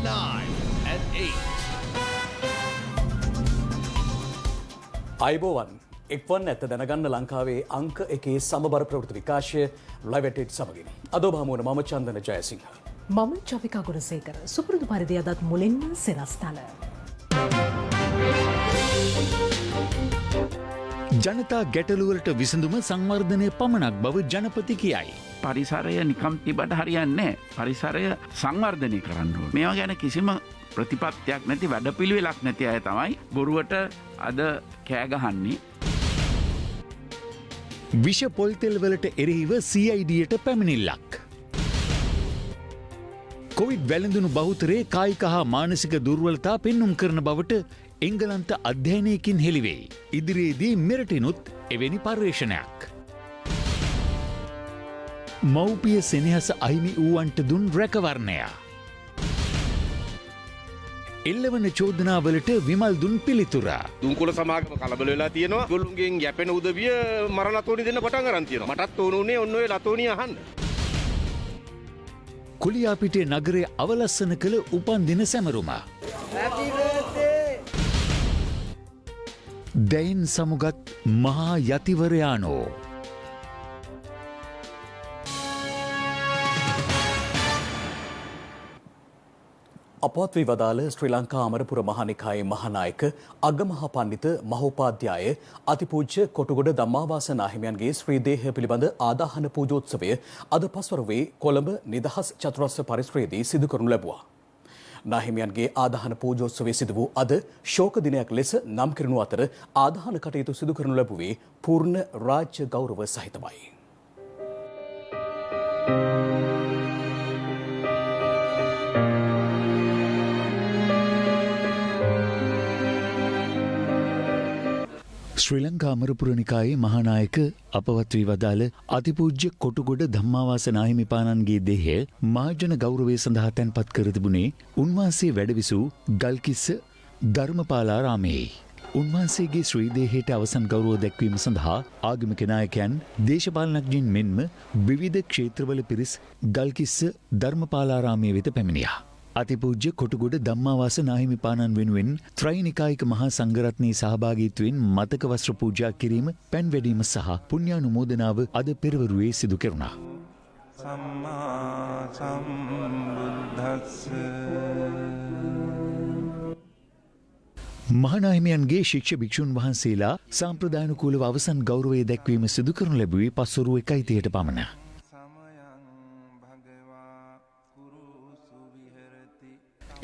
live at 8. අයිබෝවන් එක්වන් ඇත දැනගන්න ලංකාවේ අංක එකේ සමබර ප්‍රවෘත්ති විකාශය ලයිවටෙට් සමගින් අද භාමුවන මම චන්දන ජයසිංහ මම චවිකා ගුණසේකර සුපුරුදු පරිදි අදත් මුලින්ම සිරස්තල ජනතා ගැටලුවලට විසඳුම සංවර්ධනය පමණක් බව ජනපති කියයි. පරිසරය නිකම් තිබට හරියන්නේ පරිසරය සංවර්ධනය කරන්න ඕන. මේවා ගැන කිසිම ප්‍රතිපත්තියක් නැති වැඩපිළිවෙලක් නැති අය තමයි බොරුවට අද කෑගහන්නේ. විෂ පොල්තෙල් වලට එරෙහිව CIDට පැමිණිල්ලක්. කොවිඩ් වැළඳුණු බහුතරයේ කායික හා මානසික දුර්වලතා පෙන්නුම් කරන බවට එංගලන්ත අධ්‍යයනයකින් හෙළිවෙයි. ඉදිරියේදී මෙරටිනුත් එවැනි පර්යේෂණයක්. මව්පිය සෙනෙහස අහිමි වූවන්ට දුන් රැකවරණය. එල්ලවන චෝදනාවලට විමල් දුන් පිළිතුර. දුම්කොළ සමාගම කලබල වෙලා තියෙනවා. ගොල්ලුන්ගෙන් යැපෙන උදවිය මරණ ලතෝනි දෙන්න පටන් ගන්න තියෙනවා. මටත් ඕන උනේ ඔන්න ඔය ලතෝනිය අහන්න. කුලියාපිටිය නගරය අවලස්සන කළ උපන්දින සැමරුම. දැයින් සමුගත් මහා යතිවරයානෝ. අපවත් වී වදාළ ශ්‍රී ලංකා අමරපුර මහානිකායේ මහානායක අග්ගමහා පණ්ඩිත මහෝපාධ්‍යාය අතිපූජ්‍ය කොටුගොඩ ධම්මාවාස නාහිමියන්ගේ ශ්‍රී දේහය පිළිබඳ ආදාහන පූජෝත්සවය අද පස්වරුවේ කොළඹ නිදහස් චතුරස්‍ර පරිශ්‍රයේදී සිදු කරනු ලැබුවා. නාහිමියන්ගේ ආදාහන පූජෝත්සවය සිදු වූ අද ශෝක දිනයක් ලෙස නම් කරනු අතර ආදාහන කටයුතු සිදු කරනු ලැබුවේ පූර්ණ රාජ්‍ය ගෞරව සහිතවයි. ශ්‍රී ලංකා අමරපුර නිකායේ මහානායක අපවත් වී වදාළ අතිපූජ්‍ය කොටුගොඩ ධම්මාවාස නාහිමිපාණන්ගේ දේහය මහජන ගෞරවය සඳහා තැන්පත් කර තිබුණේ උන්වහන්සේ වැඩවිසූ ගල්කිස්ස ධර්මපාලාරාමයේ. උන්වහන්සේගේ ශ්‍රී දේහයට අවසන් ගෞරව දැක්වීම සඳහා ආගමික නායකයන් දේශපාලනඥයින් මෙන්ම විවිධ ක්ෂේත්‍රවල පිරිස් ගල්කිස්ස ධර්මපාලාරාමයේ වෙත පැමිණියා. අතිපූජ්‍ය කොටුගොඩ ධම්මාවාස නාහිමිපාණන් වෙනුවෙන් ත්‍රිනිකායික මහා සංඝරත්නයේ සහභාගීත්වයෙන් මතක වස්ත්‍ර පූජා කිරීම, පැන් වැදීම සහ පුණ්‍යානුමෝදනාව අද පෙරවරුවේ සිදු කෙරුණා. සම්මා සම්බුද්දස්ස මහානාහිමියන්ගේ ශික්ෂ භික්ෂුන් වහන්සේලා සාම්ප්‍රදායනුකූලව අවසන් ගෞරවය දැක්වීම සිදු කරනු ලැබුවේ පස්වරු 1:30ට පමණ.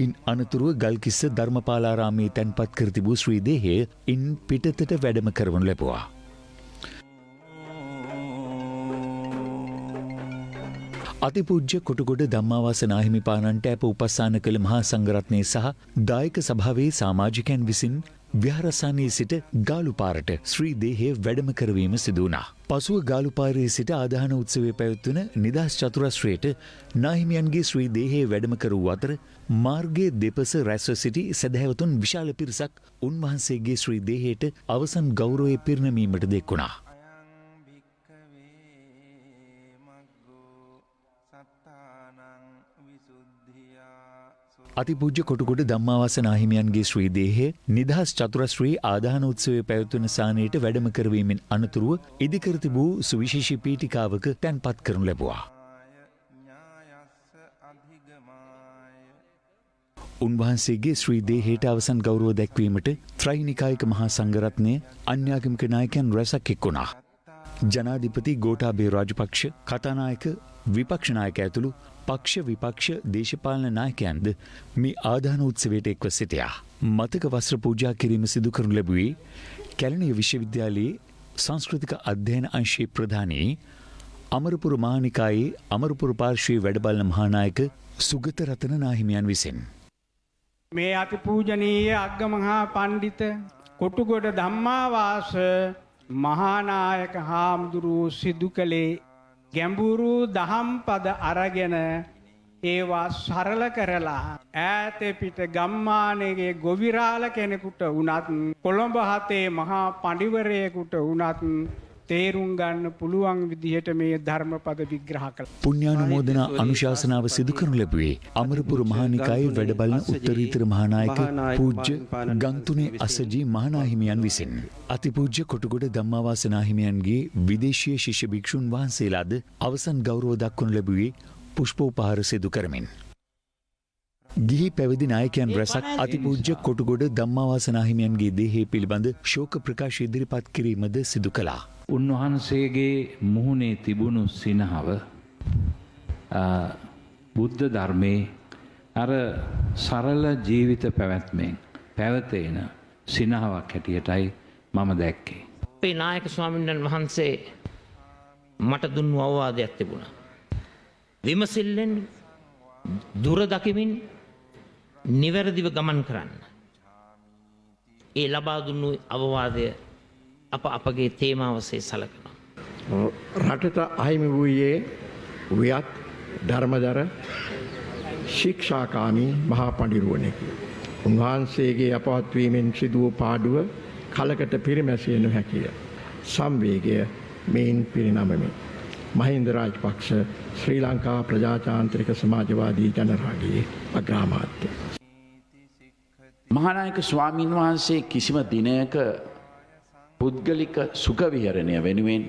ඉන් අනතුරුව ගල්කිස්ස ධර්මපාලාරාමයේ තැන්පත් කර තිබූ ශ්‍රී දේහය ඉන් පිටතට වැඩම කරවනු ලැබුවා. අතිපූජ්‍ය කොටුගොඩ ධම්මාවාස නාහිමිපාණන්ට අප උපස්ථාන කළ මහා සංඝරත්නය සහ දායක සභාවේ සමාජිකයන් විසින් විහාරස්ථානයේ සිට ගාලුපාරට ශ්‍රී දේහය වැඩම කරවීම සිදු වුණා. පසුව ගාලුපාරයේ සිට ආදාහන උත්සවය පැවැත්වුණ නිදහස් චතුරස්‍රයට නාහිමියන්ගේ ශ්‍රී දේහය වැඩම කර වූ අතර මාර්ගයේ දෙපස රැස්ව සිටි සැදැහැවතුන් විශාල පිරිසක් උන්වහන්සේගේ ශ්‍රී දේහයට අවසන් ගෞරවය පිරිනැමීමට දෙක්වුණා. අතිපූජ්‍ය කොටුගොඩ ධම්මාවාස නාහිමියන්ගේ ශ්‍රී දේහය නිදහස් චතුරස්‍රී ආදාහන උත්සවය පැවැත්වන ස්ථානයට වැඩම කරවීමෙන් අනතුරුව ඉදිකර තිබූ සුවිශේෂී පීඨිකාවක තැන්පත් කරනු ලැබුවා. උන්වහන්සේගේ ශ්‍රී දේහයට අවසන් ගෞරව දැක්වීමට ත්‍රිනිකායික මහා සංඝරත්නය අන්‍යාගමික නායකයන් රැසක් එක්වුණා. ජනාධිපති ගෝඨාභය රාජපක්ෂ, කතානායක විපක්ෂ නායක ඇතුළු පක්ෂ විපක්ෂ දේශපාලන නායකයන්ද මේ ආදාන උත්සවයට එක්ව සිටියා. මතක වස්ත්‍ර පූජා කිරීම සිදු කරනු ලැබුවේ කැලණිය විශ්වවිද්‍යාලයේ සංස්කෘතික අධ්‍යයන අංශයේ ප්‍රධානී අමරපුර මහානිකායේ අමරපුර පාර්ශ්වයේ වැඩබලන මහානායක සුගත රතන නාහිමියන් විසින් මේ අතිපූජනීය අග්ගමහා පණ්ඩිත කොටුගොඩ ධම්මාවාස මහානායක හාමුදුරුවෝ සිදු කළේ ගැඹුරු දහම් පද අරගෙන ඒවා සරල කරලා ඈත පිට ගම්මානයේ ගොවිරාල කෙනෙකුට වුණත් කොළඹ හතේ මහා පඬිවරයෙකුට වුණත් තේරුම් ගන්න පුළුවන් විදිහට මේ ධර්මපද විග්‍රහ කළා. පුණ්‍යානුමෝදනා අනුශාසනාව සිදු කරනු ලැබුවේ අමරපුර මහානිකායේ වැඩබලන උත්තරීතර මහානායක පූජ්‍ය ගන්තුනේ අසජී මහානාහිමියන් විසින්. අතිපූජ්‍ය කොටුගොඩ ධම්මාවාස නාහිමියන්ගේ විදේශීය ශිෂ්‍ය භික්ෂුන් වහන්සේලාද අවසන් ගෞරව දක්වනු ලැබුවේ පුෂ්පෝපහාර සිදු කරමින්. ගිහි පැවිදි නායකයන් රැසක් අතිපූජ්‍ය කොටුගොඩ ධම්මාවාස නාහිමියන්ගේ දේහය පිළිබඳ ශෝක ප්‍රකාශ ඉදිරිපත් කිරීමද සිදු කළා. උන්වහන්සේගේ මුහුණේ තිබුණු සිනහව බුද්ධ ධර්මයේ අර සරල ජීවිත පැවැත්මෙන් පැවතෙන සිනහවක් හැටියටයි මම දැක්කේ. අපේ නායක ස්වාමීන් වහන්සේ මට දුන්නු අවවාදයක් තිබුණා. විමසිල්ලෙන් දුර දකිමින් නිවැරදිව ගමන් කරන්න. ඒ ලබා දුන්නු අවවාදය අපගේ තේමාවසේ සලකනවා. රටට අහිමි වූයේ වියත් ධර්මදර ශික්ෂාකාමී මහා පඬිරුවනෙකි. උන්වහන්සේගේ අපවත්වීමෙන් සිදුව පාඩුව කලකට පිරිමැසිය නොහැකිය. සංවේගය මෙයින් පිරිනමමි. මහින්ද රාජපක්ෂ ශ්‍රී ලංකා ප්‍රජාතාන්ත්‍රික සමාජවාදී ජනරාගයේ අග්‍රාමාත්‍ය. මහානායක ස්වාමීන් වහන්සේ කිසිම දිනයක පුද්ගලික සුඛවිහරණය වෙනුවෙන්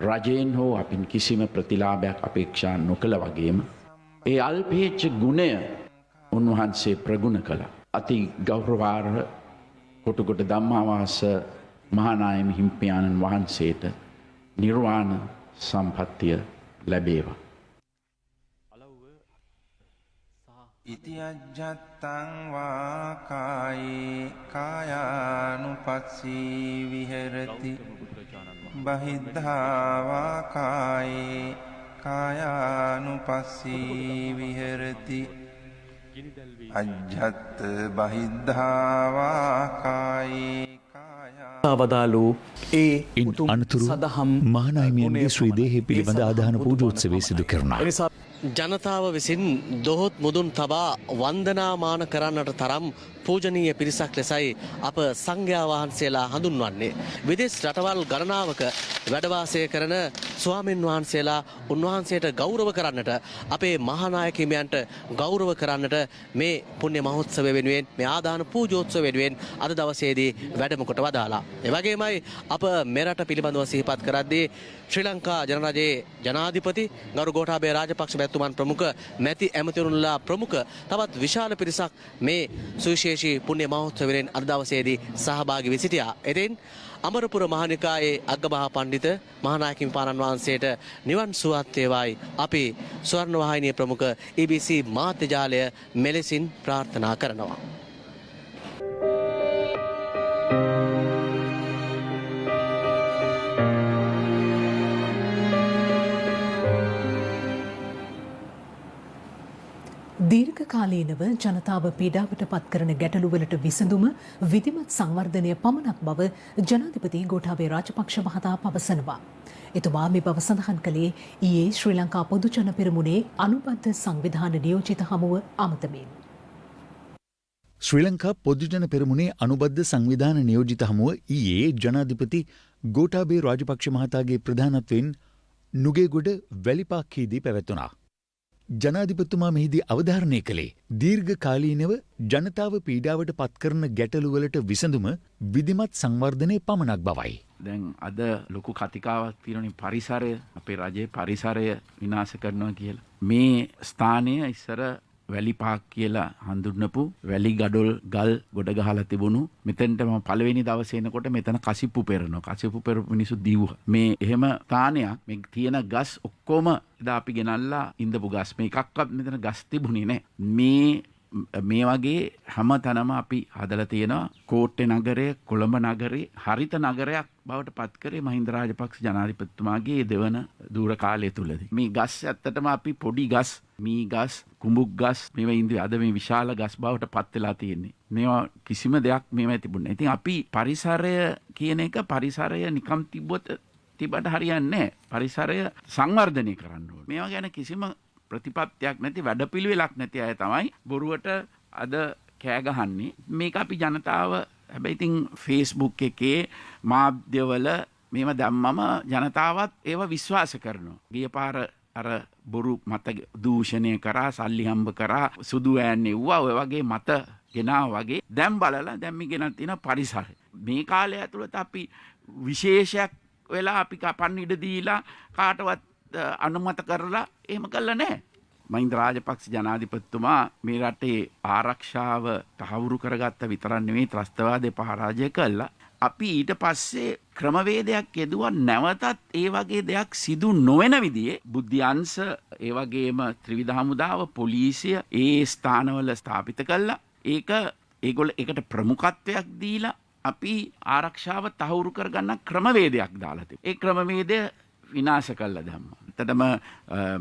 රජයෙන් හෝ අපින් කිසිම ප්‍රතිලාභයක් අපේක්ෂා නොකළ වගේම ඒ අල්පේච්ඡ ගුණය උන්වහන්සේ ප්‍රගුණ කළා. අති ගෞරවාර්හ කොටුගොඩ ධම්මාවාස මහානායක හිමිපාණන් වහන්සේට නිර්වාණ සම්පත්තිය ලැබේවා. ඉතිඅජ්ජත්තං වා කායේ කායානුපස්සී විහෙරති බහිද්ධා වා කායේ කායානුපස්සී විහෙරති අජ්ජත් බහිද්ධා වා කායේ අවදාලු ඒ අනතුරු මහානාහිමියන්ගේ ශ්‍රී දේහය පිළිබඳ ආදාන පූජෝත්සවය සිදු කෙරුණා. ජනතාව විසින් දොහොත් මුදුන් තබා වන්දනාමාන කරන්නට තරම් පූජනීය පිරිසක් ලෙසයි අප සංඝයා වහන්සේලා හඳුන්වන්නේ. විදේශ රටවල් ගණනාවක වැඩවාසය කරන ස්වාමින් වහන්සේලා උන්වහන්සේට ගෞරව කරන්නට අපේ මහානායක හිමියන්ට ගෞරව කරන්නට මේ පුණ්‍ය මහෝත්සවය වෙනුවෙන් මේ ආදාන පූජෝත්සවය වෙනුවෙන් අද දවසේදී වැඩම කොට වදාලා. ඒ වගේමයි අප මෙරට පිළිබඳව සිහිපත් කරද්දී ශ්‍රී ලංකා ජනරජයේ ජනාධිපති ගරු ගෝඨාභය රාජපක්ෂ මැතිතුමන් ප්‍රමුඛ මැති ඇමතිවරුන්ලා ප්‍රමුඛ තවත් විශාල පිරිසක් මේ සුවිශේෂී පුණ්‍ය මහෝත්සවයෙන් අද දවසේදී සහභාගී වී සිටියා. එතෙන් අමරපුර මහානිකායේ අග්ගමහා පඬිත මහානායක හිමිපාණන් වහන්සේට නිවන් සුවත් වේවායි අපි ස්වර්ණවාහිනිය ප්‍රමුඛ EBC මාධ්‍ය ජාලය මෙලෙසින් ප්‍රාර්ථනා කරනවා. දීර්ඝ කාලීනව ජනතාව පීඩාවට පත් කරන ගැටලුවලට විසඳුම විධිමත් සංවර්ධනය පමණක් බව ජනාධිපති ගෝඨාභය රාජපක්ෂ මහතා පවසනවා. එතුමා මේ බව සඳහන් කළේ ඊයේ ශ්‍රී ලංකා පොදු ජන පෙරමුණේ අනුබද්ධ සංවිධාන නියෝජිත හමුව අමතමින්. ශ්‍රී ලංකා පොදුජන පෙරමුණේ අනුබද්ධ සංවිධාන නියෝජිත හමුව ඊයේ ජනාධිපති ගෝඨාභය රාජපක්ෂ මහතාගේ ප්‍රධානත්වයෙන් නුගේගොඩ වැලිපාක්කේදී පැවැත්වුණා. ජනාධිපතිතුමා මෙහිදී අවධාරණය කළේ දීර්ඝ කාලීනව ජනතාව පීඩාවට පත්කරන ගැටලුවලට විසඳුම විධිමත් සංවර්ධනය පමණක් බවයි. දැන් අද ලොකු කතිකාවක් තියෙනනේ පරිසරය අපේ රජයේ පරිසරය විනාශ කරනවා කියලා. මේ ස්ථානය ඉස්සර වැලිපාක් කියලා හඳුන්වපු වැලි ගඩොල් ගල් ගොඩ ගහලා තිබුණු මෙතෙන්ට මම පළවෙනි දවසේ එනකොට මෙතන කසිප්පු පෙරනවා. කසිප්පු පෙරපු මිනිස්සු දීවුවා. මේ එහෙම ස්ථානයක් මේ තියෙන ගස් ඔක්කොම එදා අපි ගෙනල්ලා ඉඳපු ගස් මේකක්වත් මෙතන ගස් තිබුණේ නැහැ. මේ වගේ හැම තැනම අපි හදලා තියෙනවා. කෝට්ටේ නගරය, කොළඹ නගරේ හරිත නගරයක් බවට පත් කරේ මහින්ද රාජපක්ෂ ජනාධිපතිතුමාගේ දෙවන දූර කාලය තුලදී. මේ ගස් ඇත්තටම අපි පොඩි ගස්, මී ගස්, කුඹුක් ගස් මේවා ඉන්දිය අද මේ විශාල ගස් බවට පත් වෙලා තියෙන්නේ. මේවා කිසිම දෙයක් මේවා තිබුණේ නැහැ. ඉතින් අපි පරිසරය කියන එක පරිසරය නිකම් තිබ්බට හරියන්නේ නැහැ. පරිසරය සංවර්ධනය කරන්න ඕනේ. මේවා ගැන කිසිම ප්‍රතිපත්තියක් නැති වැඩපිළිවෙලක් නැති අය තමයි බොරුවට අද කෑ ගහන්නේ. මේක අපි ජනතාව හැබැයි ඉතින් Facebook එකේ මාධ්‍යවල මේව දැම්මම ජනතාවත් ඒව විශ්වාස කරනවා. ගිය පාර අර බොරු මත දූෂණය කරා, සල්ලි හම්බ කරා, සුදු ඈන්නේ වුණා. ඔය වගේ මත ගෙනා වගේ දැන් බලලා දැන් මේ ගෙනත් තියෙන පරිසරය. මේ කාලය ඇතුළත අපි විශේෂයක් වෙලා අපි කපන්න ඉඩ දීලා කාටවත් අනුමත කරලා එහෙම කළා නැහැ. මහින්ද රාජපක්ෂ ජනාධිපතිතුමා මේ රටේ ආරක්ෂාව තහවුරු කරගත්ත විතරක් නෙවෙයි ත්‍රස්තවාදේ පරාජය කළා. අපි ඊට පස්සේ ක්‍රමවේදයක් යෙදුවා නැවතත් ඒ වගේ දෙයක් සිදු නොවන විදිහේ බුද්ධි අංශ ඒ වගේම ත්‍රිවිධ හමුදාව පොලිසිය ඒ ස්ථානවල ස්ථාපිත කළා. ඒගොල්ලෝ ඒකට ප්‍රමුඛත්වයක් දීලා අපි ආරක්ෂාව තහවුරු කරගන්න ක්‍රමවේදයක් දාලා තිබුණා. ඒ ක්‍රමවේදය විනාශ කළා දැම්මා. එතනම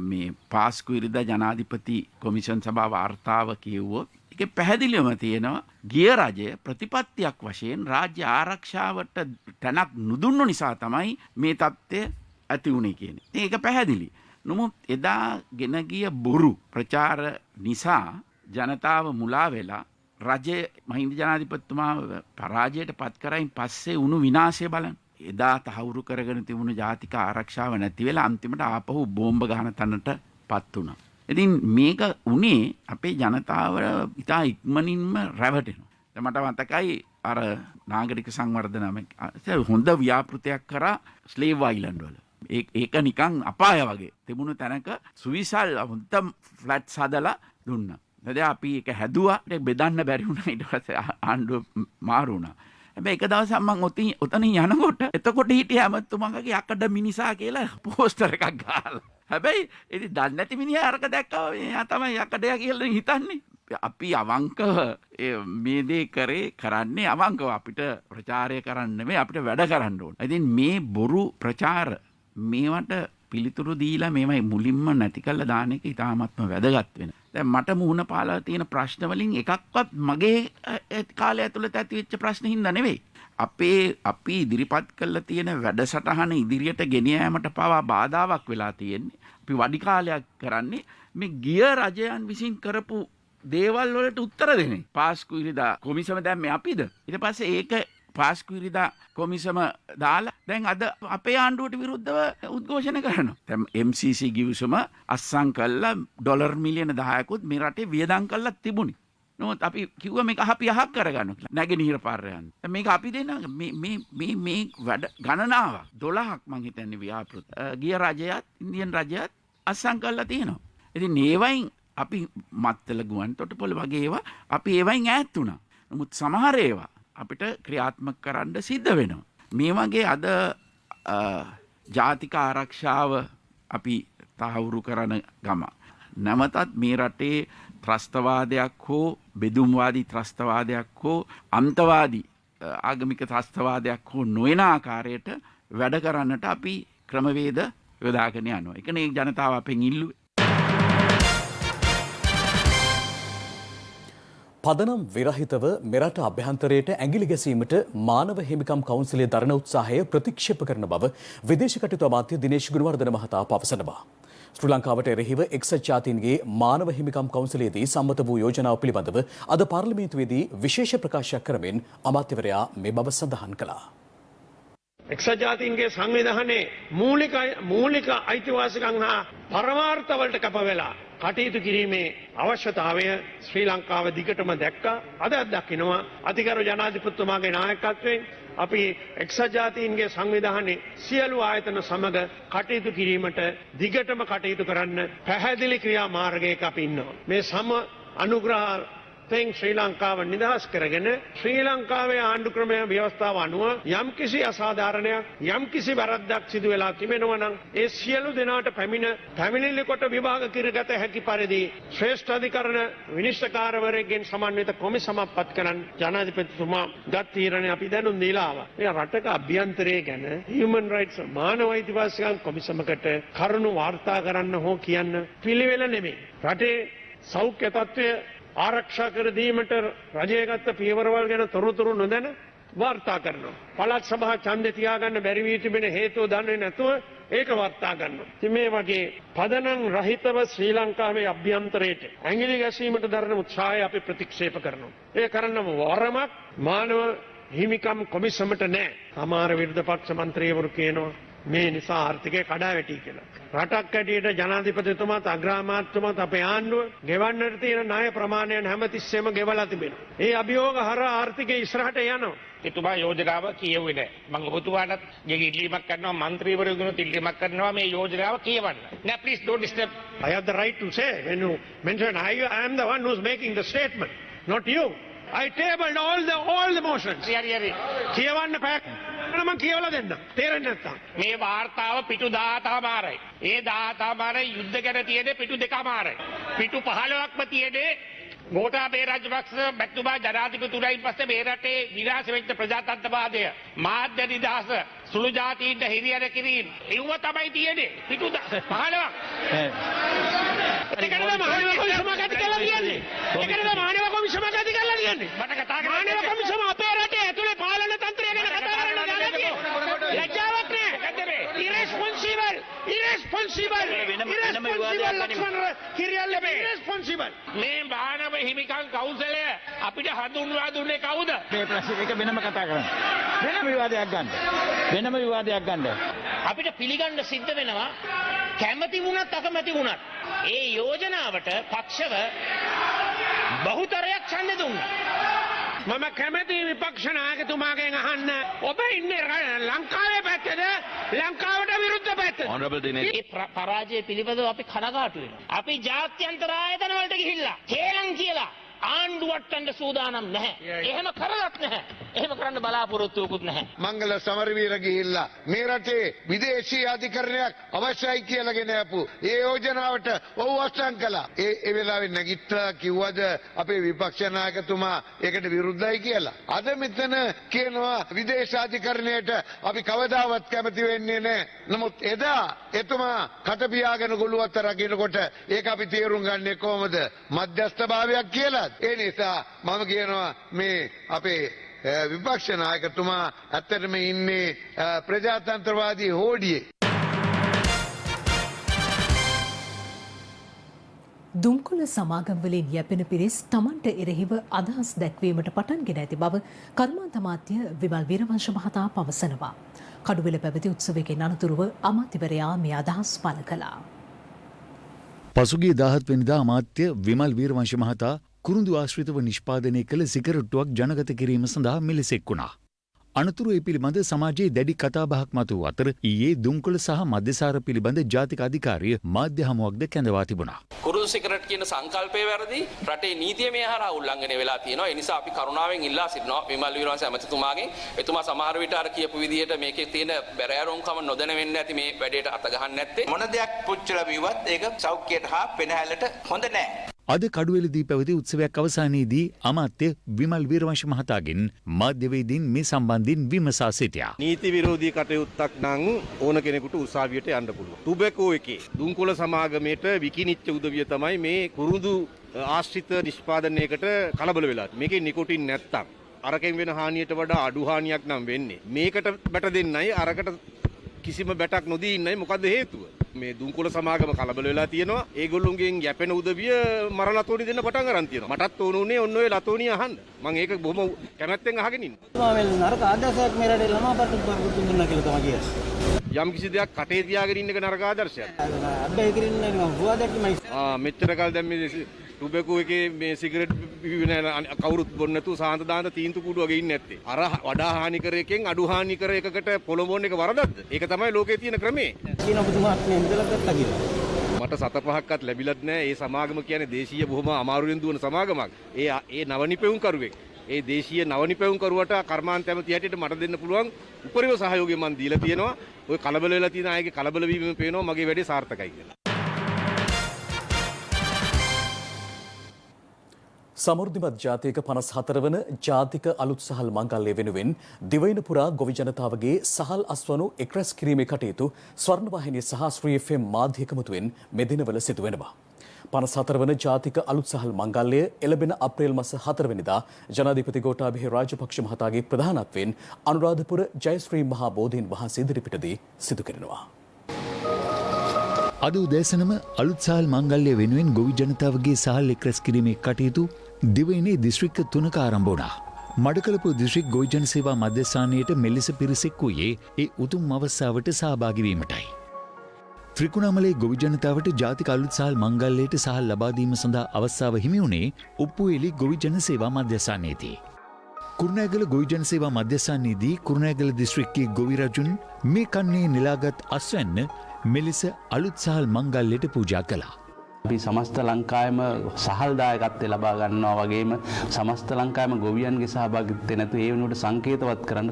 මේ පාස්කු ඉරිදා ජනාධිපති කොමිෂන් සභාව වාර්තාව කියුවොත් ඒකේ පැහැදිලිවම තියෙනවා ගිය රජය ප්‍රතිපත්තියක් වශයෙන් රාජ්‍ය ආරක්ෂාවට තැනක් නුදුන්නු නිසා තමයි මේ තත්ත්වය ඇති වුණේ කියන්නේ. ඒක පැහැදිලි. නමුත් එදා ගෙන ගිය බොරු ප්‍රචාර නිසා ජනතාව මුලා වෙලා රජය මහින්ද ජනාධිපතිතුමා පරාජයට පත් කරයින් පස්සේ වුණු විනාශය බලන්න. එදා තහවුරු කරගෙන තිබුණු ජාතික ආරක්ෂාව නැති වෙලා අන්තිමට ආපහු බෝම්බ ගහන තැනට පත් වුණා. ඉතින් මේක උනේ අපේ ජනතාව ඉතා ඉක්මනින්ම රැවටෙනවා. දැන් මට මතකයි අර නාගරික සංවර්ධන හොඳ ව්‍යාපෘතයක් කරා ස්ලේව් අයිලන්ඩ් වල. ඒක නිකන් අපාය වගේ. තිබුණු තැනක සුවිසල් හොඳ ෆ්ලැට්ස් හදලා දුන්නා. දැන් අපි ඒක හැදුවා. ඒක බෙදන්න බැරි වුණා. ඊට පස්සේ ආණ්ඩුව මාරු වුණා. හැබැයි එක දවසක් මම ඔතනින් යනකොට එතකොට හිටිය ඇමතුමගේ යකඩ මිනිසා කියලා පෝස්ටර් එකක් ගහලා. හැබැයි ඉතින් දන්නේ නැති මිනිහා අරක දැක්කම එයා තමයි යකඩයා කියලා හිතන්නේ. අපි අවංකව මේ දේ කරන්නේ අවංකව අපිට ප්‍රචාරය කරන්න නෙමෙයි අපිට වැඩ කරන්න ඕන. ඉතින් මේ බොරු ප්‍රචාර මේවට පිළිතුරු දීලා මේවයි මුලින්ම නැති කළා දාන එක ඉතාමත්ම වැදගත් වෙන. දැන් මට මුහුණ පාලා තියෙන ප්‍රශ්න වලින් එකක්වත් මගේ කාලය ඇතුළත ඇති වෙච්ච ප්‍රශ්න හින්දා නෙවෙයි. අපි ඉදිරිපත් කළා තියෙන වැඩසටහන ඉදිරියට ගෙන යාමට පවා බාධාවක් වෙලා තියෙන්නේ. අපි වැඩි කාලයක් කරන්නේ මේ ගිය රජයන් විසින් කරපු දේවල් වලට උත්තර දෙන්නේ. පාස්කු ඉරිදා කොමිසම දැම්මේ අපිද? ඊට පස්සේ ඒක පාස්කු ඉරිදා කොමිසම දාලා දැන් අද අපේ ආණ්ඩුවට විරුද්ධව උද්ඝෝෂණ කරනවා. දැන් MCC ගිවිසුම අස්සම් කළා ඩොලර් මිලියන 10කුත් මේ රටේ වියදම් කළා තිබුණේ. නමුත් අපි කිව්වා මේක අපි අහක් කරගන්න කියලා. නැගෙනහිර පාර යන්න. දැන් මේක අපි දෙන්න මේ වැඩ ගණනාවක් 12ක් මං හිතන්නේ ව්‍යාපෘත. ගිය රජයත් ඉන්දියන් රජයත් අස්සම් කළා තියෙනවා. ඉතින් ඒවයින් අපි මත්තල ගුවන් තොටුපොළ වගේ ඒවා අපි ඒවයින් ඈත් වුණා. නමුත් සමහර ඒවා අපිට ක්‍රියාත්මක කරන්න සිද්ධ වෙනවා. මේ වගේ අද ජාතික ආරක්ෂාව අපි තහවුරු කරන ගම නැවතත් මේ රටේ ත්‍රස්තවාදයක් හෝ බෙදුම්වාදී ත්‍රස්තවාදයක් හෝ අන්තවාදී ආගමික ත්‍රස්තවාදයක් හෝ නොවන ආකාරයට වැඩ කරන්නට අපි ක්‍රමවේද යොදාගෙන යනවා. ඒකනේ ජනතාව අපෙන් ඉල්ලුවේ. පදනම් විරහිතව මෙරට අභ්‍යන්තරයට ඇඟිලි ගැසීමට මානව හිමිකම් කවුන්සිලේ දරන උත්සාහය ප්‍රතික්ෂේප කරන බව විදේශ කටයුතු අමාත්‍ය දිනේෂ් ගුණවර්ධන මහතා පවසනවා. ශ්‍රී ලංකාවට එරෙහිව එක්සත් ජාතීන්ගේ මානව හිමිකම් කවුන්සිලයේදී සම්මත වූ යෝජනාව පිළිබඳව අද පාර්ලිමේන්තුවේදී විශේෂ ප්‍රකාශයක් කරමින් අමාත්‍යවරයා මේ බව සඳහන් කළා. එක්සත් ජාතීන්ගේ සංවිධානයේ මූලික අයිතිවාසිකම් හා පරමාර්ථ වලට කැප වෙලා කටයුතු කිරීමේ අවශ්‍යතාවය ශ්‍රී ලංකාව දිගටම දැක්කා. අදත් දකිනවා අතිගරු ජනාධිපතිතුමාගේ නායකත්වයෙන් අපි එක්සත් ජාතීන්ගේ සංවිධානයේ සියලු ආයතන සමග කටයුතු කිරීමට දිගටම කටයුතු කරන්න පැහැදිලි ක්‍රියාමාර්ගයක අපි ඉන්නවා. මේ සම අනුග්‍රහයෙන් ශ්‍රී ලංකාව නිදහස් කරගෙන ශ්‍රී ලංකාවේ ආණ්ඩු ක්‍රමය ව්‍යවස්ථාව අනුව යම්කිසි අසාධාරණයක් යම්කිසි වැරද්දක් සිදු වෙලා තිබෙනවා නම් ඒ සියලු දෙනාට පැමිණිලි කොට විභාග කරගත හැකි පරිදි ශ්‍රේෂ්ඨ අධිකරණ විනිශ්චයකාරවරයෙක්ගෙන් සමන්විත කොමිසමක් පත් කරන් ජනාධිපතිතුමා ගත් තීරණය අපි දැනුම් දීලා ආවා. මේ රටක අභ්‍යන්තරය ගැන හියුමන් රයිට්ස් මානව අයිතිවාසිකම් කොමිසමකට කරුණු වාර්තා කරන්න හෝ කියන්න පිළිවෙල නෙමෙයි. රටේ සෞඛ්‍ය තත්ත්වය ආරක්ෂා කර දීමට රජය ගත්ත පියවරවල් ගැන තොරතුරු නොදැන වාර්තා කරනවා. පළාත් සභා ඡන්දේ තියාගන්න බැරි වී තිබෙන හේතුව දන්නේ නැතුව ඒක වාර්තා කරනවා. ඉතින් මේ වගේ පදනම් රහිතව ශ්‍රී ලංකාවේ අභ්‍යන්තරයට ඇඟිලි ගැසීමට දරන උත්සාහය අපි ප්‍රතික්ෂේප කරනවා. ඒ කරන්නම වරමක් මානව හිමිකම් කොමිසමට නෑ. සමහර විරුද්ධ පක්ෂ මන්ත්‍රීවරු කියනවා මේ නිසා ආර්ථිකය කඩාවැටි කියලා. රටක් ඇටියට ජනාධිපතිතුමාත් අග්‍රාමාත්‍යතුමාත් අපේ ආණ්ඩුව ගෙවන්නට තියෙන ණය ප්‍රමාණයන් හැමතිස්සෙම ගෙවලා තිබෙනවා. ඒ අභියෝග හරහා ආර්ථිකය ඉස්සරහට යනවා. එතුමා යෝජනාව කියුවේ නැහැ. මම ඔබතුමාටත් ඉල්ලීමක් කරනවා මන්ත්‍රීවරුන්ගෙනුත් ඉල්ලීමක් කරනවා මේ යෝජනාව කියවන්න. Now please don't disturb. I have the right to say when you mention I am the one who's making the statement, not you. I tabled all the motions. හරි. කියවන්න පැක් මම කියවලා දෙන්න. තේරෙන්නේ නැත්තම්. මේ වාර්තාව පිටු 17මාරයි. ඒ 17මාරයි යුද්ධ ගැන තියෙන්නේ පිටු 2මාරයි. පිටු 15ක්ම තියෙන්නේ ගෝඨාභය රාජපක්ෂ මැතිතුමා ජනාධිපතිතුමායින් පස්සේ මේ රටේ විනාශ වෙච්ච ප්‍රජාතන්ත්‍රවාදය, මාධ්‍ය නිදහස, සුළු ජාතීන්ට හිරිහැර කිරීම ඒව තමයි තියෙන්නේ පිටු 15ක්. ඒකද මානව කොමිසම ගති කරලා තියන්නේ. මට කතා කරන්න මානව කොමිසම අපේ රටේ ඇතුලේ පාලන තන්ත්‍රය ගැන කතා කරන්න ගන්නේ. ලැජ්ජාවක් නෑ. irresponsible මේ මානව හිමිකම් කෞන්සලය අපිට හඳුන්වා දුන්නේ කවුද? මේ ප්‍රශ්නේ එක වෙනම කතා කරන්න. වෙනම විවාදයක් ගන්න. අපිට පිළිගන්න සිද්ධ වෙනවා කැමති වුණත් අකමැති වුණත් ඒ යෝජනාවට පක්ෂව බහුතරයක් ඡන්දෙ දුන්නා. මම කැමති විපක්ෂ නායකතුමාගෙන් අහන්න ඔබ ඉන්නේ ලංකාවේ පැත්තද ලංකාවට විරුද්ධ පැත්තද? ඒ පරාජය පිළිබඳව අපි කනගාටු වෙනවා. අපි ජාත්‍යන්තර ආයතන වලට ගිහිල්ලා හේලම් කියලා ආණ්ඩුවට්ටන්න සූදානම් නැහැ. එහෙම කරලත් නැහැ. එහෙම කරන්න බලාපොරොත්තුවකුත් නැහැ. මංගල සමරවීර ගිහිල්ලා මේ රටේ විදේශීය අධිකරණයක් අවශ්‍යයි කියලා ගෙන ආපු ඒ යෝජනාවට ඔව් අත්සන් කළා. ඒ වෙලාවේ නැගිටලා කිව්වද අපේ විපක්ෂ නායකතුමා ඒකට විරුද්ධයි කියලා? අද මෙතන කියනවා විදේශ අධිකරණයට අපි කවදාවත් කැමති වෙන්නේ නැහැ. නමුත් එදා එතුමා කට පියාගෙන ගොළුවත් රකින්නකොට ඒක අපි තේරුම් ගන්නේ කොහොමද? මධ්‍යස්ථභාවයක් කියලා. ඒ නිසා මම කියනවා මේ අපේ විපක්ෂ නායකතුමා ඇත්තටම ඉන්නේ ප්‍රජාතන්ත්‍රවාදී හෝඩියේ. දුම්කොළ සමාගම් වලින් යැපෙන පිරිස් තමන්ට එරෙහිව අදහස් දැක්වීමට පටන්ගෙන ඇති බව කර්මාන්ත අමාත්‍ය විමල් වීරවංශ මහතා පවසනවා. කඩුවෙල පැවති උත්සවයකින් අනතුරුව අමාත්‍යවරයා මේ අදහස් පළ කළා. පසුගිය 17 වෙනිදා අමාත්‍ය විමල් වීරවංශ මහතා කුරුඳු ආශ්‍රිතව නිෂ්පාදනය කළ සිගරට්ටුවක් ජනගත කිරීම සඳහා මෙලෙසෙක් වුණා. අනතුරු ඒ පිළිබඳ සමාජයේ දැඩි කතාබහක් මතු අතර ඊයේ දුම්කොළ සහ මධ්‍යසාර පිළිබඳ ජාතික අධිකාරිය මාධ්‍ය හමුවක්ද කැඳවා තිබුණා. කුරුඳු සිගරට් කියන සංකල්පය වැරදි, රටේ නීතිය මේ හරහා උල්ලංඝනය වෙලා තියෙනවා. ඒ නිසා අපි කරුණාවෙන් ඉල්ලා සිටිනවා විමල් වීරවංශ ඇමතිතුමාගෙන්. එතුමා සමහර විට අර කියපු විදිහට මේකේ තියෙන බැරෑරුම්කම නොදැන වෙන්න ඇති මේ වැඩේට අත ගහන්න නැත්තේ. මොන දෙයක් පුච්චලා බිව්වත් ඒක සෞඛ්‍යයට හා පෙනහැල්ලට හොඳ නැහැ. අද කඩුවෙලදී පැවති උත්සවයක් අවසානයේදී අමාත්‍ය විමල් වීරවංශ මහතාගෙන් මාධ්‍යවේදීන් මේ සම්බන්ධයෙන් විමසා සිටියා. නීති විරෝධී කටයුත්තක් නම් ඕන කෙනෙකුට උසාවියට යන්න පුළුවන්. ටොබැකෝ එකේ දුම්කොළ සමාගමේට විකිනිච්ච උදවිය තමයි මේ කුරුඳු ආශ්‍රිත නිෂ්පාදනයකට කලබල වෙලා. මේකේ නිකොටින් නැත්තම් අරකින් වෙන හානියට වඩා අඩු හානියක් නම් වෙන්නේ. මේකට බැට දෙන්නයි අරකට කිසිම බැටක් නොදී ඉන්නයි. මොකද්ද හේතුව? මේ දුම්කොළ සමාගම කලබල වෙලා තියෙනවා. ඒගොල්ලොන්ගෙන් යැපෙන උදවිය මර ලතෝනි දෙන්න පටන් ගන්න තියෙනවා. මටත් ඕන උනේ ඔන්න ඔය ලතෝනිය අහන්න. මම ඒක බොහොම කැමැත්තෙන් අහගෙන ඉන්නවා. නරක ආදර්ශයක් මේ රටේ ළමා පරිපූර්ණ දුන්නා කියලා තමයි කියන්නේ. යම් කිසි දෙයක් කටේ තියාගෙන ඉන්න එක නරක ආදර්ශයක්. අබ්බේ කිරින්නේ මම හුවාදැක්කමයි. මෙච්චර කාල දැන් මේ ටොබැකෝ එකේ මේ සිගරට් කවුරුත් බොන්නේ නැතුව සාන්ත දාන තීන්තු කුඩු වගේ ඉන්නේ නැත්තේ. අර වඩා හානිකර එකෙන් අඩු හානිකර එකකට පොළඹවන එක වරදක්ද? ඒක තමයි ලෝකේ තියෙන ක්‍රමේ. කියන ඔබතුමාත් මේ ඉඳලා ගත්තා කියලා. මට 7-5ක්වත් ලැබිලත් නැහැ. ඒ සමාගම කියන්නේ දේශීය බොහොම අමාරුවෙන් දුවන සමාගමක්. ඒ නවනිපැවුම් කරුවෙක්. ඒ දේශීය නවනිපැවුම් කරුවට කර්මාන්ත ඇමති හැටියට මට දෙන්න පුළුවන් උපරිම සහයෝගය මම දීලා තියෙනවා. ඔය කලබල වෙලා තියෙන අයගේ කලබල වීම පේනවා මගේ වැඩේ සාර්ථකයි කියලා. සමෘද්ධිමත් ජාතික 54 වන ජාතික අලුත් සහල් මංගල්‍ය වෙනුවෙන් දිවයින පුරා ගොවි ජනතාවගේ සහල් අස්වනු එක්රැස් කිරීමේ කටයුතු ස්වර්ණවාහිනිය සහ ශ්‍රී FM මාධ්‍ය එකමුතුවෙන් මේ දිනවල සිදු වෙනවා. 54 වන ජාතික අලුත් සහල් මංගල්‍ය එළඹෙන අප්‍රේල් මාස 4 වෙනිදා ජනාධිපති ගෝඨාභය රාජපක්ෂ මහතාගේ ප්‍රධානත්වයෙන් අනුරාධපුර ජයශ්‍රී මහා බෝධීන් වහන්සේ ඉදිරිපිටදී සිදු කරනවා. අද උදෑසනම අලුත් සහල් මංගල්‍ය වෙනුවෙන් ගොවි ජනතාවගේ සහල් එක්රැස් කිරීමේ කටයුතු දිවයිනේ දිස්ත්‍රික්ක 3ක ආරම්භ වුණා. මඩකලපුව දිස්ත්‍රික් ගොවිජන සේවා මධ්‍යස්ථානයට මෙලෙස පිරිසෙක් වූයේ ඒ උතුම් අවස්ථාවට සහභාගී වීමටයි. ත්‍රිකුණාමලේ ගොවිජනතාවට ජාතික අලුත් සහල් මංගල්‍යයට සහල් ලබා දීම සඳහා අවස්ථාව හිමි වුණේ උප්පුවේලි ගොවිජන සේවා මධ්‍යස්ථානයේදී. කුරුණෑගල ගොවිජන සේවා මධ්‍යස්ථානයේදී කුරුණෑගල දිස්ත්‍රික්කයේ ගොවි රජුන් මේ කන්නේ නෙලාගත් අස්වැන්න මෙලෙස අලුත් සහල් මංගල්‍යයට පූජා කළා. අපි සමස්ත ලංකාවම සහල් දායකත්වය ලබා ගන්නවා වගේම සමස්ත ලංකාවම ගොවියන්ගේ සහභාගීත්වය නැතු ඒ වෙනුවට සංකේතවත් කරන්න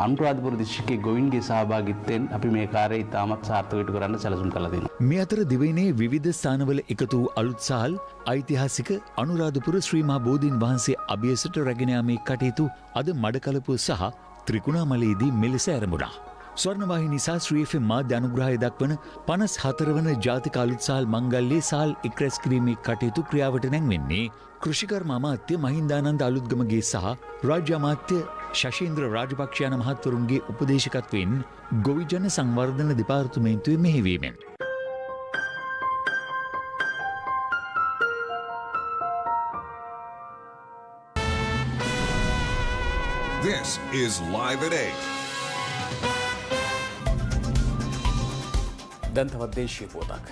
අනුරාධපුර දිස්ත්‍රික්කයේ ගොවීන්ගේ සහභාගීත්වයෙන් අපි මේ කාර්යය ඉතාමත් සාර්ථකව කරන්න සැලසුම් කළා දෙනවා. මේ අතර දිවයිනේ විවිධ ස්ථානවල එකතු වූ අලුත් සහල් ඓතිහාසික අනුරාධපුර ශ්‍රී මහා බෝධීන් වහන්සේ අභියසට රැගෙන යාමේ කටයුතු අද මඩකලපුව සහ ත්‍රිකුණාමලයේදී මෙලෙස ආරම්භුණා. ස්වර්ණවාහිනී සහ ශ්‍රී FM මාධ්‍ය අනුග්‍රහය දක්වන 54 වන ජාතික අලුත් සහල් මංගල්‍යයේ සහල් එක්රැස් කිරීමේ කටයුතු ක්‍රියාවට නැංවෙන්නේ කෘෂිකර්ම අමාත්‍ය මහින්දානන්ද අලුත්ගමගේ සහ රාජ්‍ය අමාත්‍ය ශෂීන්ද්‍ර රාජපක්ෂ යන මහත්වරුන්ගේ උපදේශකත්වයෙන් ගොවිජන සංවර්ධන දෙපාර්තමේන්තුවේ මෙහෙයවීමෙන්. This is Live at 8. දැන් තවත් දේශීය පුවතක්.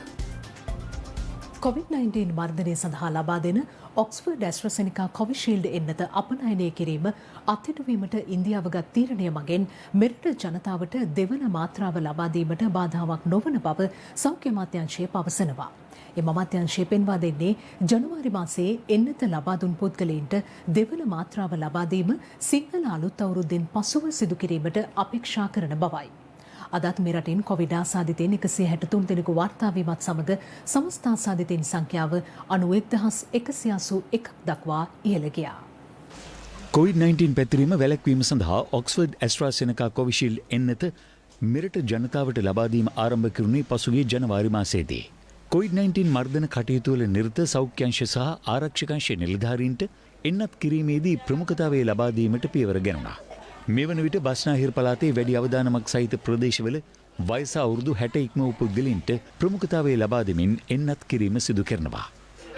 COVID-19 මර්ධනය සඳහා ලබා දෙන ඔක්ස්ෆර්ඩ් ඇස්ට්‍රසෙනිකා කොවිෂීල්ඩ් එන්නත අපනයනය කිරීම අත්හිටුවීමට ඉන්දියාව ගත් තීරණය මගින් මෙරට ජනතාවට දෙවන මාත්‍රාව ලබා දීමට බාධාවක් නොවන බව සෞඛ්‍ය අමාත්‍යාංශය පවසනවා. එම අමාත්‍යාංශය පෙන්වා දෙන්නේ ජනවාරි මාසයේ එන්නත ලබා දුන් පුද්ගලයින්ට දෙවන මාත්‍රාව ලබා දීම සිංහල අලුත් අවුරුද්දෙන් පසුව සිදු කිරීමට අපේක්ෂා කරන බවයි. අදත් මෙරටින් කොවිඩ් ආසාදිතයින් 163 දෙනෙකු වාර්තා වීමත් සමග සමස්ත ආසාදිතයින් සංඛ්‍යාව 91,181ක් දක්වා ඉහළ ගියා. COVID-19 පැතිරීම වැළැක්වීම සඳහා ඔක්ස්ෆර්ඩ් ඇස්ට්‍රාසෙනකා කොවිෂීල්ඩ් එන්නත මෙරට ජනතාවට ලබා දීම ආරම්භ කෙරුණේ පසුගිය ජනවාරි මාසයේදී. COVID-19 මර්ධන කටයුතු වල නිරත සෞඛ්‍යංශ සහ ආරක්ෂකංශ නිලධාරීන්ට එන්නත් කිරීමේදී ප්‍රමුඛතාවය ලබා දීමට පියවර ගැනුණා. මේ වන විට බස්නාහිර පළාතේ වැඩි අවදානමක් සහිත ප්‍රදේශවල වයස අවුරුදු 60 ඉක්ම වූ පුද්ගලයින්ට ප්‍රමුඛතාවය ලබා දෙමින් එන්නත් කිරීම සිදු කරනවා.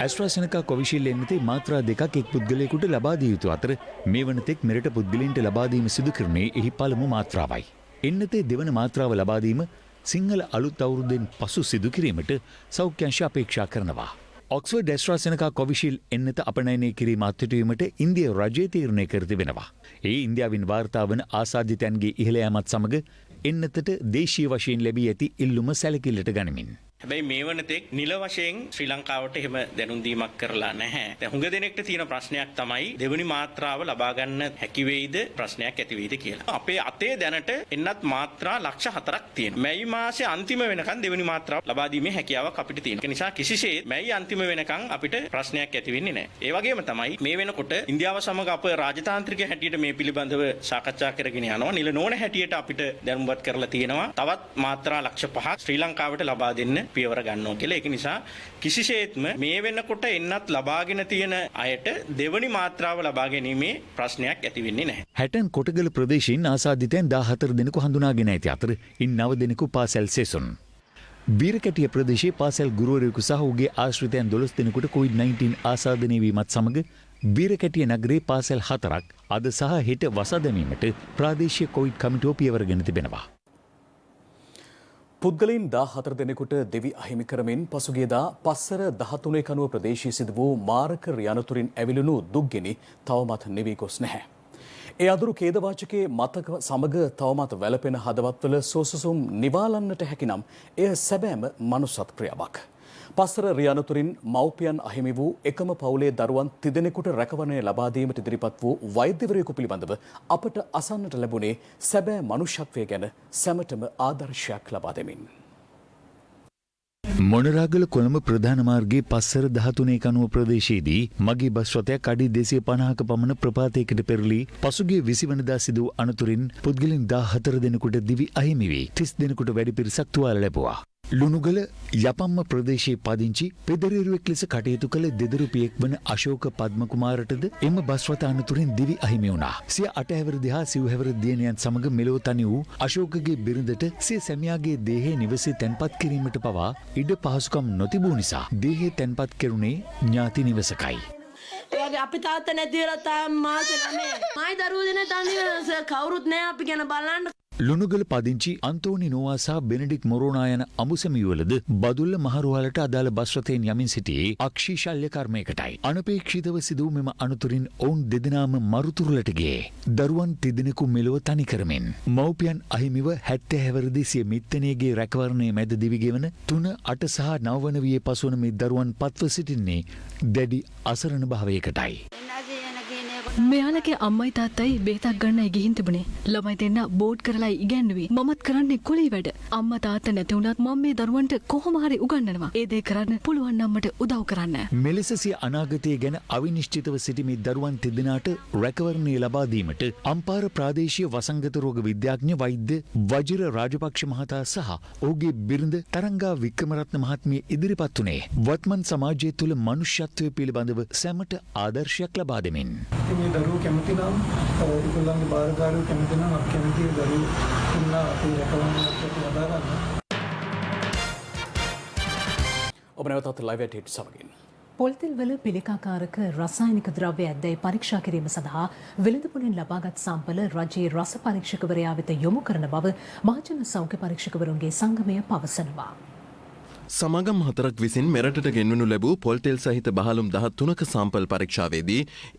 ඇස්ට්‍රාසෙනකා කොවිෂීල්ඩ් එන්නතේ මාත්‍රා දෙකක් එක් පුද්ගලයෙකුට ලබා දිය යුතු අතර මේ වනතෙක් මෙරට පුද්ගලයින්ට ලබා දීම සිදු කරන්නේ එහි පළමු මාත්‍රාවයි. එන්නතේ දෙවන මාත්‍රාව ලබා දීම සිංහල අලුත් අවුරුද්දෙන් පසු සිදු කිරීමට සෞඛ්‍යංශ අපේක්ෂා කරනවා. ඔක්ස්ෆර්ඩ් ඇස්ට්‍රාසෙනකා කොවිෂීල්ඩ් එන්නත අපනයනය කිරීම අත්හිටුවීමට ඉන්දිය රජය තීරණය කර තිබෙනවා. ඒ ඉන්දියාවින් වාර්තා වන ආසාදිතයන්ගේ ඉහළ යාමත් සමග එන්නතට දේශීය වශයෙන් ලැබී ඇති ඉල්ලුම සැලකිල්ලට ගනිමින්. හැබැයි මේ වනතෙක් නිල වශයෙන් ශ්‍රී ලංකාවට එහෙම දැනුම් දීමක් කරලා නැහැ. දැන් හුඟ දෙනෙක්ට තියෙන ප්‍රශ්නයක් තමයි දෙවෙනි මාත්‍රාව ලබා ගන්න හැකි වෙයිද ප්‍රශ්නයක් ඇති වෙයිද කියලා. අපේ අතේ දැනට එන්නත් මාත්‍රා ලක්ෂ 4ක් තියෙනවා. මැයි මාසේ අන්තිම වෙනකන් දෙවෙනි මාත්‍රාව ලබා දීමේ හැකියාවක් අපිට තියෙනවා. ඒ නිසා කිසිසේත් මැයි අන්තිම වෙනකන් අපිට ප්‍රශ්නයක් ඇති වෙන්නේ නැහැ. ඒ වගේම තමයි මේ වෙනකොට ඉන්දියාව සමග අප රාජතාන්ත්‍රික හැටියට මේ පිළිබඳව සාකච්ඡා කරගෙන යනවා. නිල නොවන හැටියට අපිට දැනුම්පත් කරලා තියෙනවා. තවත් මාත්‍රා ලක්ෂ 5ක් ශ්‍රී ලංකාවට ලබා දෙන්න පියවර ගන්නවා කියලා. ඒක නිසා කිසිසේත්ම මේ වෙනකොට එන්නත් ලබාගෙන තියෙන අයට දෙවනි මාත්‍රාව ලබා ගැනීමේ ප්‍රශ්නයක් ඇති වෙන්නේ නැහැ. හැටන් කොටගල ප්‍රදේශයෙන් ආසාදිතයන් 14 දෙනෙකු හඳුනාගෙන ඇති අතර ඉන් 9 දෙනෙකු පාසල් සෙසුන්. බීරකැටිය ප්‍රදේශයේ පාසල් ගුරුවරයෙකු සහ ඔහුගේ ආශ්‍රිතයන් 12 දෙනෙකුට COVID-19 ආසාදනය වීමත් සමග බීරකැටිය නගරයේ පාසල් 4ක් අද සහ හෙට වසා දැමීමට ප්‍රාදේශීය කොවිඩ් කමිටුව පියවරගෙන තිබෙනවා. පුද්ගලයින් 14 දෙනෙකුට දෙවි අහිමි කරමින් පසුගියදා පස්සර 13 කනුව ප්‍රදේශයේ සිදු වූ මාරක රියනතුරින් ඇවිලුණු දුක්ගිනි තවමත් නිවී ගොස් නැහැ. ඒ අදුරු ඛේදවාචකයේ මතක සමග තවමත් වැළපෙන හදවත්වල සෝසුසුම් නිවාලන්නට හැකිනම් එය සැබෑම මනුෂ්‍යත් ක්‍රියාවක්. පස්සර රියනතුරින් මව්පියන් අහිමි වූ එකම පවුලේ දරුවන් 3 දෙනෙකුට රැකවරණය ලබා දීමට ඉදිරිපත් වූ වෛද්‍යවරයෙකු පිළිබඳව අපට අසන්නට ලැබුණේ සැබෑ මනුෂ්‍යත්වය ගැන සැමටම ආදර්ශයක් ලබා දෙමින්. මොනරාගල කොළඹ ප්‍රධාන මාර්ගයේ පස්සර 13 කනුව ප්‍රදේශයේදී මගී බස් රථයක් අඩි 250ක පමණ ප්‍රපාතයකට පෙරළී පසුගිය 20 වෙනිදා සිදු වූ අනතුරින් පුද්ගලයන් 14 දෙනෙකුට දිවි අහිමි වී 30 දෙනෙකුට වැඩි පිරිසක් තුවාල ලැබුවා. ලුණුගල යපම්ම ප්‍රදේශයේ පදිංචි පෙදරේරුවෙක් ලෙස කටයුතු කළ දෙදරුපියෙක් වන අශෝක පද්මකුමාරටද එම බස් රථ අනතුරින් දිවි අහිමි වුණා. සිය 8 හැවිරිදි හා සිව් හැවිරිදි දියණියන් සමග මෙලොව තනි වූ අශෝකගේ බිරිඳට සිය සැමියාගේ දේහය නිවසේ තැන්පත් කිරීමට පවා ඉඩ පහසුකම් නොතිබූ නිසා දේහය තැන්පත් කෙරුණේ ඥාති නිවසකයි. ඒගේ අපි තාත්තා නැති වෙලා තාම මාස 9. මයි දරුවෝ දෙන තනිව කවුරුත් නැහැ අපි ගැන බලන්න. ලුණුගල පදිංචි අන්තෝනි නෝවා සහ බෙනඩික් මොරෝනා යන අමුසැමියුවලද බදුල්ල මහරුවලට අදාළ බස් රථයෙන් යමින් සිටියේ අක්ෂී ශල්‍ය කර්මයකටයි. අනපේක්ෂිතව සිදු වූ මෙම අනතුරින් ඔවුන් දෙදෙනාම මරුතුරුලට ගියේ. දරුවන් තිදෙනෙකු මෙලොව තනි කරමින් මව්පියන් අහිමිව 70 හැවිරිදි සිය මිත්තණියගේ රැකවරණය මැද දිවිගෙවන 3, 8 සහ 9 වන වියේ පසුවන මේ දරුවන් පත්ව සිටින්නේ දැඩි අසරණ භාවයකටයි. මෙයාලගේ අම්මයි තාත්තයි බේතක් ගන්නයි ගිහින් තිබුණේ. ළමයි දෙන්න බෝඩ් කරලා ඉගැන්නුවේ. මමත් කරන්නේ කුලී වැඩ. අම්මා තාත්තා නැති වුණත් මම මේ දරුවන්ට කොහොම හරි උගන්වනවා. ඒ දේ කරන්න පුළුවන් නම් මට උදව් කරන්න. මෙලෙස සිය අනාගතය ගැන අවිනිශ්චිතව සිටි මේ දරුවන් තිදෙනාට රැකවරණය ලබා දීමට අම්පාර ප්‍රාදේශීය වසංගත රෝග විද්‍යාඥ වෛද්‍ය වජිර රාජපක්ෂ මහතා සහ ඔහුගේ බිරිඳ තරංගා වික්‍රමරත්න මහත්මිය ඉදිරිපත් වුණේ වත්මන් සමාජය තුළ මනුෂ්‍යත්වය පිළිබඳව සැමට ආදර්ශයක් ලබා දෙමින්. මේ දරුවෝ කැමති නම් ඒගොල්ලන්ගේ බාරකාරයෝ කැමති නම් අපි කැමති දරුවෝ ඉන්න අපේ රැකවරණයට වදා ගන්න. ඔබ නැවතත් ලයිව් එට් සමගින්. පොල්තෙල්වල පිළිකාකාරක රසායනික ද්‍රව්‍ය ඇද්දැයි පරීක්ෂා කිරීම සඳහා වෙළඳපොලෙන් ලබාගත් සම්පල රජයේ රස පරීක්ෂකවරයා වෙත යොමු කරන බව මහජන සෞඛ්‍ය පරීක්ෂකවරුන්ගේ සංගමය පවසනවා. සමාගම් 4ක් විසින් මෙරටට ගෙන්වනු ලැබූ පොල්තෙල් සහිත බහලුම් 13ක සාම්පල් පරීක්ෂාවේදී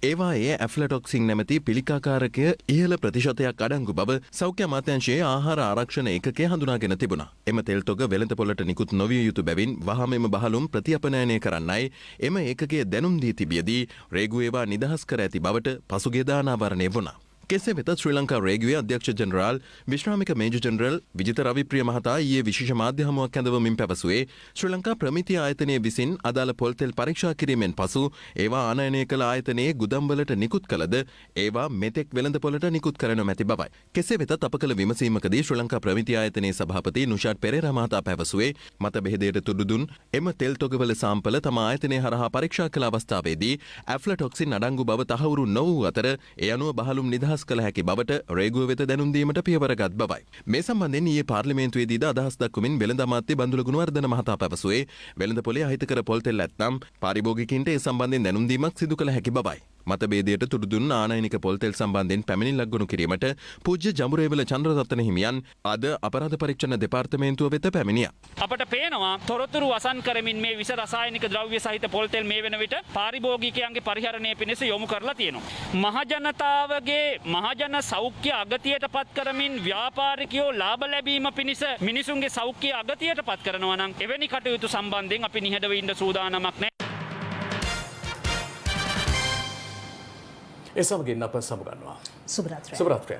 ඒවායේ ඇෆ්ලටොක්සින් නැමැති පිළිකාකාරකය ඉහළ ප්‍රතිශතයක් අඩංගු බව සෞඛ්‍ය අමාත්‍යාංශයේ ආහාර ආරක්ෂණ ඒකකය හඳුනාගෙන තිබුණා. එම තෙල් තොග වෙළඳපොළට නිකුත් නොවිය යුතු බැවින් වහම එම බහලුම් ප්‍රතිඅපනයනය කරන්නයි එම ඒකකය දැනුම් දී තිබියදී රේගු ඒවා නිදහස් කර ඇති බවට පසුගියදා අනාවරණය වුණා. කෙසේ වෙතත් ශ්‍රී ලංකා රේගුවේ අධ්‍යක්ෂ ජෙනරාල් විශ්‍රාමික මේජර් ජෙනරල් විජිත රවිප්‍රිය මහතා ඊයේ විශේෂ මාධ්‍ය හමුවක් ඇඳවමින් පැවසුවේ ශ්‍රී ලංකා ප්‍රමිති ආයතනය විසින් අදාළ පොල්තෙල් පරීක්ෂා කිරීමෙන් පසු ඒවා ආනයනය කළ ආයතනයේ ගුදම්වලට නිකුත් කළද ඒවා මෙතෙක් වෙළඳපොළට නිකුත් කර නොමැති බවයි. කෙසේ වෙතත් අප කළ විමසීමකදී ශ්‍රී ලංකා ප්‍රමිති ආයතනයේ සභාපති නුෂාඩ් පෙරේරා මහතා පැවසුවේ මත බෙහෙදයට තුඩු දුන් එම තෙල් තොගවල සාම්පල තම ආයතනය හරහා පරීක්ෂා කළ අවස්ථාවේදී ඇෆ්ලටොක්සින් අඩංගු බව තහවුරු නොවූ අතර ඒ අනුව බහලුම් නිදහස් කළ හැකි බවට රේගුව වෙත දැනුම් දීමට පියවරගත් බවයි. මේ සම්බන්ධයෙන් ඊයේ පාර්ලිමේන්තුවේදීද අදහස් දක්වමින් වෙළඳ අමාත්‍ය බන්දුල ගුණවර්ධන මහතා පැවසුවේ වෙළඳපොලේ අහිතකර පොල්තෙල් නැත්නම් පාරිභෝගිකයින්ට ඒ සම්බන්ධයෙන් දැනුම් දීමක් සිදු කළ හැකි බවයි. මතභේදයට තුඩු දුන් ආනයනික පොල්තෙල් සම්බන්ධයෙන් පැමිණිල්ලක් ගොනු කිරීමට පූජ්‍ය ජඹුරේවල චන්ද්‍රරත්න හිමියන් අද අපරාධ පරීක්ෂණ දෙපාර්තමේන්තුව වෙත පැමිණියා. අපට පේනවා තොරතුරු වසන් කරමින් මේ විස රසායනික ද්‍රව්‍ය සහිත පොල්තෙල් මේ වෙන විට පාරිභෝගිකයන්ගේ පරිහරණය පිණිස යොමු කරලා තියෙනවා. මහජනතාවගේ මහජන සෞඛ්‍ය අගතියට පත් කරමින් ව්‍යාපාරිකයෝ ලාභ ලැබීම පිණිස මිනිසුන්ගේ සෞඛ්‍ය අගතියට පත් කරනවා නම් එවැනි කටයුතු සම්බන්ධයෙන් අපි නිහඬව ඉන්න සූදානමක් නැහැ. ඒ සමගින් අප සමුගන්නවා. සුබරාත්‍රය. සුබරාත්‍රය.